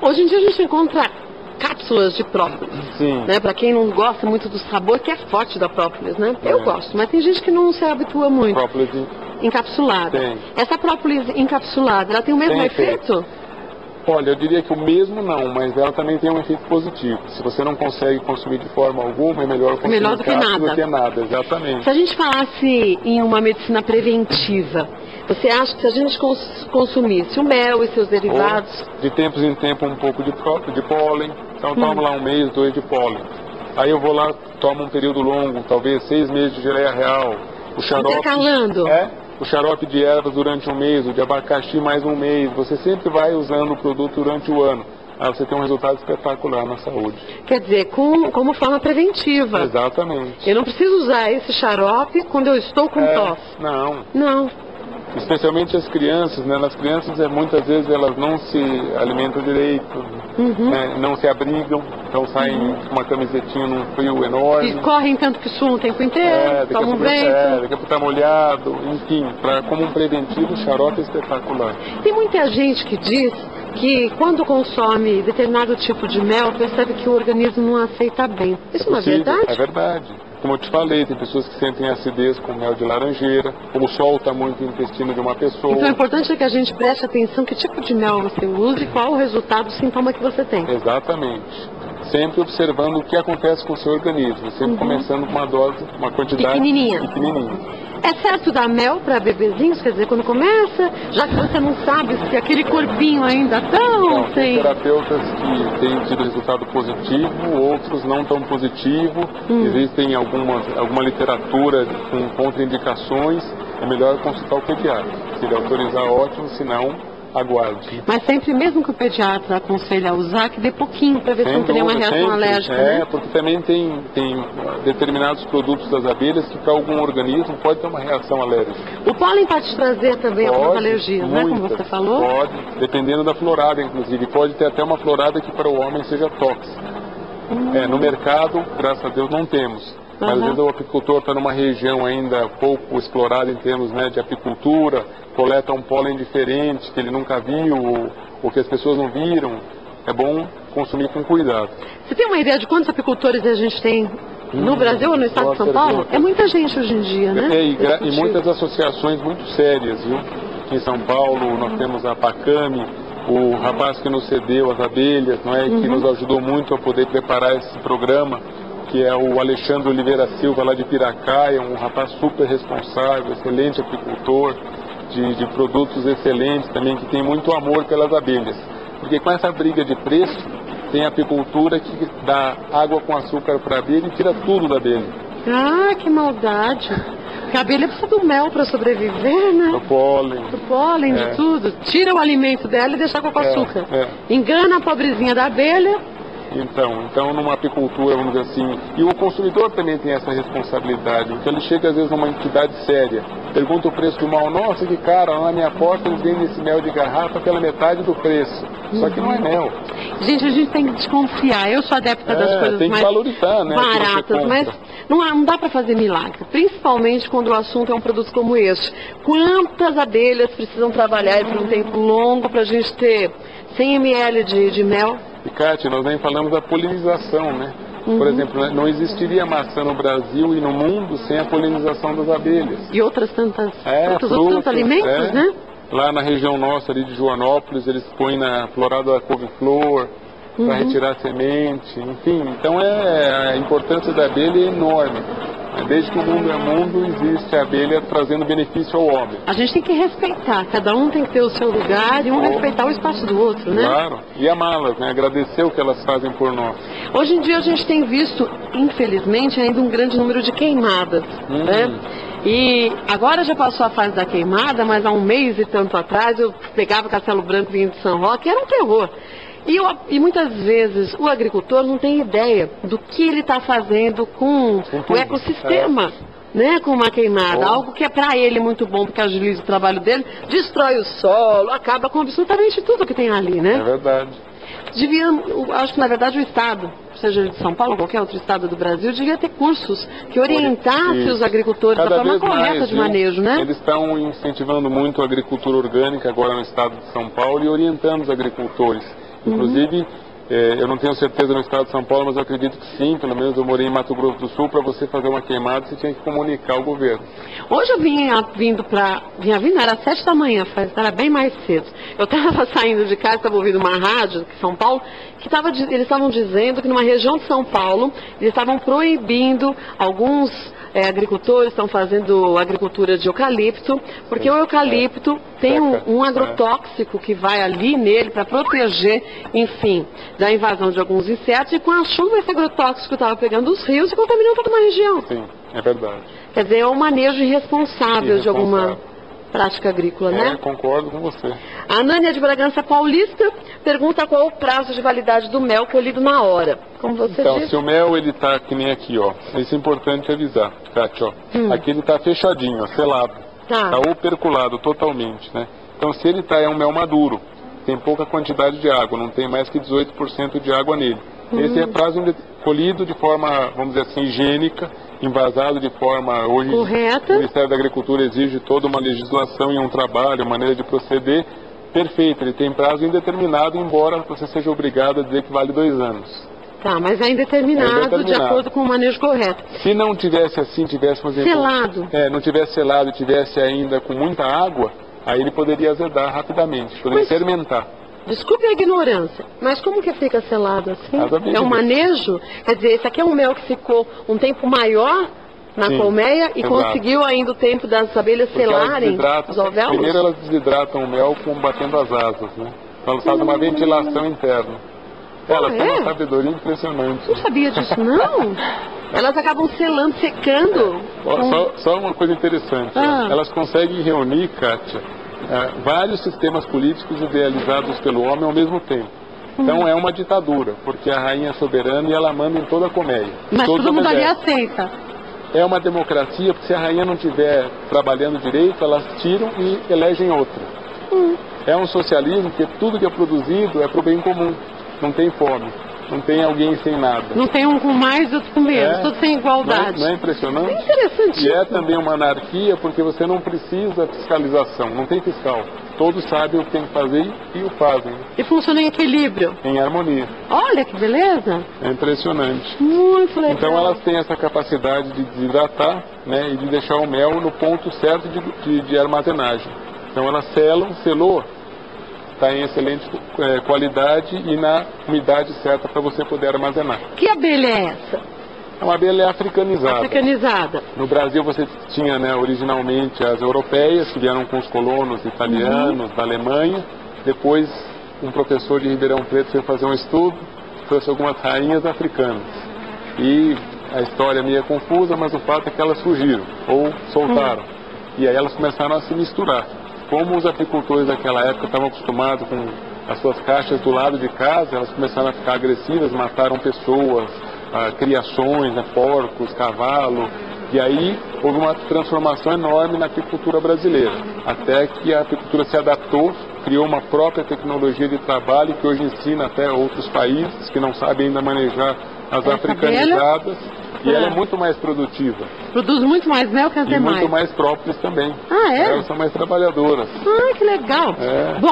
Hoje em dia a gente encontra cápsulas de própolis, Sim. né? Para quem não gosta muito do sabor, que é forte da própolis, né? Eu gosto, mas tem gente que não se habitua muito. Própolis Encapsulada. tem. Essa própolis encapsulada, ela tem o mesmo Tem efeito? Olha, eu diria que o mesmo não, mas ela também tem um efeito positivo. Se você não consegue consumir de forma alguma, é melhor consumir Melhor do que cápsula nada. do que nada, exatamente. Se a gente falasse em uma medicina preventiva, você acha que se a gente consumisse o mel e seus derivados... Ou, de tempos em tempos, um pouco de pólen. Então, tomo lá 1 mês, 2 de pólen. Aí eu vou lá, tomo um período longo, talvez 6 meses de geleia real. O xarope... Intercalando. O xarope de ervas durante 1 mês, o de abacaxi mais 1 mês. Você sempre vai usando o produto durante o ano. Aí você tem um resultado espetacular na saúde. Quer dizer, como forma preventiva. Exatamente. Eu não preciso usar esse xarope quando eu estou com tosse. Não. Não. Especialmente as crianças, né? As crianças, muitas vezes, elas não se alimentam direito, né? Não se abrigam, então saem com uma camisetinha num frio enorme. E correm tanto que suam o tempo inteiro, tomam vento. Daqui a pouco tá molhado, enfim, como um preventivo, o xarope é espetacular. Tem muita gente que diz que quando consome determinado tipo de mel, percebe que o organismo não aceita bem. Isso não é verdade? É verdade. Como eu te falei, tem pessoas que sentem acidez com mel de laranjeira, como solta muito o intestino de uma pessoa. Então o importante é que a gente preste atenção que tipo de mel você usa e qual o resultado, o sintoma que você tem. Exatamente. Sempre observando o que acontece com o seu organismo, sempre começando com uma dose, uma quantidade pequenininha. É certo dar mel para bebezinhos, quer dizer, quando começa, já que você não sabe se aquele corpinho ainda Então, tem... Tem terapeutas que têm tido resultado positivo, outros não tão positivo. Existem alguma literatura com contraindicações. É melhor consultar o pediatra. Se ele autorizar, ótimo, se não, aguarde. Mas sempre, mesmo que o pediatra aconselhe a usar, que dê pouquinho para ver se não tem nenhuma reação alérgica, né? Porque também tem determinados produtos das abelhas que para algum organismo pode ter uma reação alérgica. O pólen pode trazer também algumas alergias, né? Como você falou? Pode, dependendo da florada, inclusive. Pode ter até uma florada que para o homem seja tóxica. No mercado, graças a Deus, não temos. Mas às vezes o apicultor está numa região ainda pouco explorada em termos, né, de apicultura, coleta um pólen diferente que ele nunca viu ou que as pessoas não viram. É bom consumir com cuidado. Você tem uma ideia de quantos apicultores a gente tem no Brasil ou no estado de São Paulo? É muita gente hoje em dia, né? E muitas associações muito sérias, viu? Aqui em São Paulo nós temos a Pacame, o rapaz que nos cedeu as abelhas, não é? Que nos ajudou muito a poder preparar esse programa, que é o Alexandre Oliveira Silva, lá de Piracaia, um rapaz super responsável, excelente apicultor, de produtos excelentes também, que tem muito amor pelas abelhas. Porque com essa briga de preço, tem apicultura que dá água com açúcar para a abelha e tira tudo da abelha. Ah, que maldade! Porque a abelha precisa do mel para sobreviver, né? Do pólen. Do pólen, de tudo. Tira o alimento dela e deixa água com açúcar. Engana a pobrezinha da abelha. Então numa apicultura, vamos dizer assim, e o consumidor também tem essa responsabilidade, porque ele chega às vezes numa entidade séria, pergunta o preço do mel, nossa, que cara, lá na minha porta eles vendem esse mel de garrafa pela metade do preço, só que não é mel. Gente, a gente tem que desconfiar, eu sou adepta das coisas tem que mais valorizar, né, baratas, mas não dá para fazer milagre, principalmente quando o assunto é um produto como este. Quantas abelhas precisam trabalhar por um tempo longo para a gente ter 100 ml de mel? E, Kátia, nós nem falamos da polinização, né? Por exemplo, não existiria maçã no Brasil e no mundo sem a polinização das abelhas. E outros tantos frutas, alimentos, né? Lá na região nossa ali de Joanópolis, eles põem na florada da couve-flor para retirar semente, enfim. Então a importância da abelha é enorme. Desde que o mundo é mundo, existe a abelha trazendo benefício ao homem. A gente tem que respeitar, cada um tem que ter o seu lugar e respeitar o espaço do outro, né? Claro, e amá-las, né? Agradecer o que elas fazem por nós. Hoje em dia a gente tem visto, infelizmente, ainda um grande número de queimadas, né? E agora já passou a fase da queimada, mas há um mês e tanto atrás eu pegava castelo branco vindo de São Roque e era um terror. E muitas vezes o agricultor não tem ideia do que ele está fazendo com o ecossistema, né, com uma queimada. Algo que é para ele muito bom, porque agiliza o trabalho dele, destrói o solo, acaba com absolutamente tudo que tem ali, né? É verdade. Acho que na verdade o Estado, seja de São Paulo ou qualquer outro estado do Brasil, devia ter cursos que orientassem os agricultores da forma correta de manejo, né? Eles estão incentivando muito a agricultura orgânica agora no estado de São Paulo e orientando os agricultores. Inclusive, eu não tenho certeza no estado de São Paulo, mas eu acredito que sim, pelo menos eu morei em Mato Grosso do Sul, para você fazer uma queimada, você tinha que comunicar ao governo. Hoje eu vinha vindo, era 7 da manhã, era bem mais cedo. Eu estava saindo de casa, estava ouvindo uma rádio aqui em São Paulo, que eles estavam dizendo que numa região de São Paulo, eles estavam proibindo alguns agricultores estão fazendo agricultura de eucalipto, porque o eucalipto tem um agrotóxico que vai ali nele para proteger, enfim, da invasão de alguns insetos, e com a chuva esse agrotóxico estava pegando os rios e contaminando toda uma região. Sim, é verdade. Quer dizer, é um manejo irresponsável de alguma prática agrícola, né? Concordo com você. A Nânia de Bragança Paulista pergunta qual o prazo de validade do mel colhido na hora. Como você disse. Se o mel ele tá que nem aqui, ó. Isso é importante avisar, Kátia, ó. Aqui ele tá fechadinho, ó, selado. Tá operculado totalmente, né? Então se ele é um mel maduro, tem pouca quantidade de água, não tem mais que 18% de água nele. Esse é prazo colhido de forma, vamos dizer assim, higiênica, envasado de forma hoje correta. O Ministério da Agricultura exige toda uma legislação e um trabalho, maneira de proceder perfeita. Ele tem prazo indeterminado, embora você seja obrigado a dizer que vale 2 anos. Tá, mas é indeterminado, de acordo com o manejo correto. Se não tivesse assim, selado. Não tivesse selado, tivesse ainda com muita água, aí ele poderia azedar rapidamente, poderia fermentar. Desculpe a ignorância, mas como que fica selado assim? É um manejo? Quer dizer, esse aqui é um mel que ficou um tempo maior na colmeia e conseguiu ainda o tempo das abelhas selarem os alvéolos? Primeiro elas desidratam o mel batendo as asas, né? Então elas fazem uma ventilação interna. Elas têm uma sabedoria impressionante. Não sabia disso, não? Elas acabam selando, secando. Só uma coisa interessante. Elas conseguem reunir, Kátia, vários sistemas políticos idealizados pelo homem ao mesmo tempo. Então é uma ditadura, porque a rainha é soberana e ela manda em toda a colmeia. Mas todo mundo ali aceita. É uma democracia, porque se a rainha não estiver trabalhando direito, elas tiram e elegem outra. É um socialismo, porque tudo que é produzido é para o bem comum. Não tem fome, não tem alguém sem nada. Não tem um com mais e outro com menos, tudo sem igualdade. Não é impressionante? É interessante. E é também uma anarquia, porque você não precisa fiscalização, não tem fiscal. Todos sabem o que tem que fazer e o fazem. E funciona em equilíbrio. Em harmonia. Olha que beleza. É impressionante. Muito legal. Então elas têm essa capacidade de desidratar, né, e de deixar o mel no ponto certo de armazenagem. Então elas selou, está em excelente qualidade e na umidade certa para você poder armazenar. Que abelha é essa? É uma abelha africanizada. Africanizada. No Brasil você tinha, né, originalmente as europeias, que vieram com os colonos italianos, da Alemanha. Depois um professor de Ribeirão Preto foi fazer um estudo, trouxe algumas rainhas africanas. E a história meio confusa, mas o fato é que elas fugiram ou soltaram. E aí elas começaram a se misturar. Como os apicultores daquela época estavam acostumados com as suas caixas do lado de casa, elas começaram a ficar agressivas, mataram pessoas, criações, né, porcos, cavalo. E aí houve uma transformação enorme na apicultura brasileira, até que a apicultura se adaptou, criou uma própria tecnologia de trabalho que hoje ensina até outros países que não sabem ainda manejar as africanizadas. E ela é muito mais produtiva. Produz muito mais mel que as demais. E muito mais próprias também. Ah, é? Elas são mais trabalhadoras. Ah, que legal. Bom,